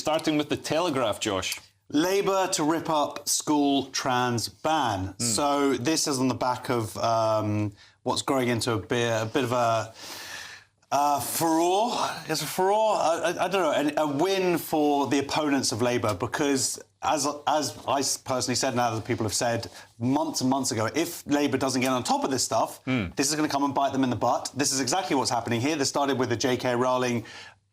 starting with the Telegraph, Josh. Labour to rip up school trans ban. So this is on the back of what's growing into a bit of a furore. Is it furore? I don't know. A win for the opponents of Labour, because as I personally said, and other people have said months and months ago, if Labour doesn't get on top of this stuff, this is going to come and bite them in the butt. This is exactly what's happening here. This started with the J.K. Rowling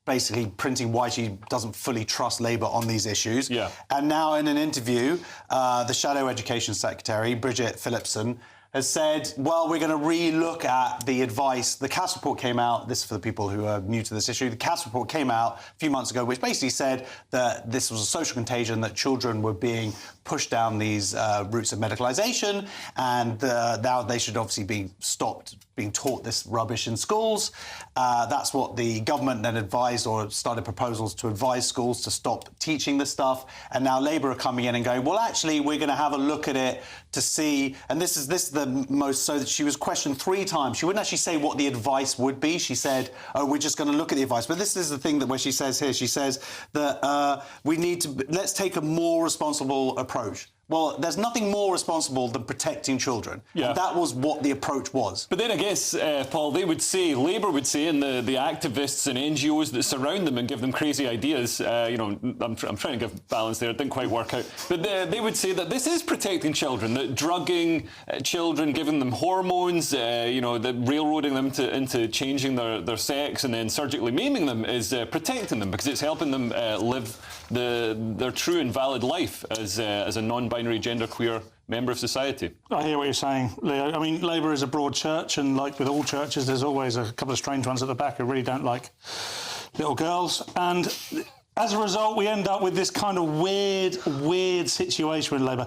basically printing why she doesn't fully trust Labour on these issues. Yeah. And now in an interview, the Shadow Education Secretary, Bridget Phillipson, has said, well, we're going to re-look at the advice. The Cass report came out, this is for the people who are new to this issue, the Cass report came out a few months ago, which basically said that this was a social contagion, that children were being pushed down these routes of medicalisation, and now they should obviously be stopped being taught this rubbish in schools. That's what the government then advised, or started proposals to advise schools to stop teaching this stuff. And now Labour are coming in and going, well, actually, we're going to have a look at it to see. And this is the most, so that she was questioned 3 times. She wouldn't actually say what the advice would be. She said, oh, we're just going to look at the advice. But this is the thing that where she says here, she says that we need to, let's take a more responsible approach. Well, there's nothing more responsible than protecting children. Yeah. And that was what the approach was. But then I guess, Paul, they would say, Labour would say, and the activists and NGOs that surround them and give them crazy ideas, you know, I'm trying to give balance there, it didn't quite work out, but they would say that this is protecting children, that drugging children, giving them hormones, you know, that railroading them into changing their sex and then surgically maiming them is protecting them, because it's helping them live their true and valid life as a non-binary genderqueer member of society. I hear what you're saying, Leo. I mean, Labour is a broad church, and like with all churches, there's always a couple of strange ones at the back who really don't like little girls. And as a result, we end up with this kind of weird situation with Labour.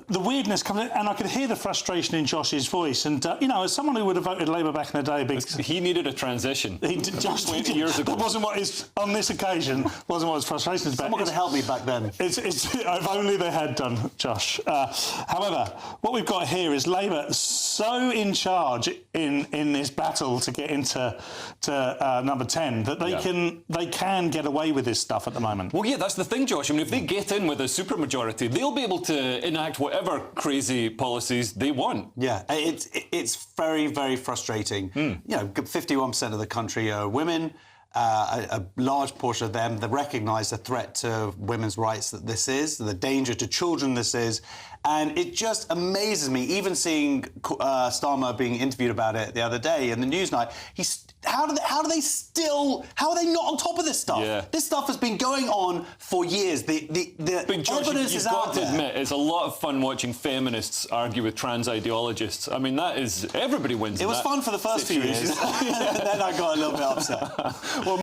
The weirdness comes in, and I could hear the frustration in Josh's voice. And, you know, as someone who would have voted Labour back in the day... He needed a transition. Just 20 years ago. That wasn't what his, on this occasion, wasn't what his frustration was about. Someone could have helped me back then. If only they had done, Josh. However, what we've got here is Labour so in charge in this battle to get into number 10 that they can get away with this stuff at the moment. Well, yeah, that's the thing, Josh. I mean, if they get in with a supermajority, they'll be able to enact whatever crazy policies they want. Yeah, it's very, very frustrating. You know, 51% of the country are women. A large portion of them that recognise the threat to women's rights that this is, the danger to children this is. And it just amazes me, even seeing Starmer being interviewed about it the other day in the Newsnight, how are they not on top of this stuff? Yeah. This stuff has been going on for years. The Josh, evidence is out there. You've got to admit, it's a lot of fun watching feminists argue with trans ideologists. I mean, that is, everybody wins. It was fun for the first few years. Then I got a little bit upset. Well,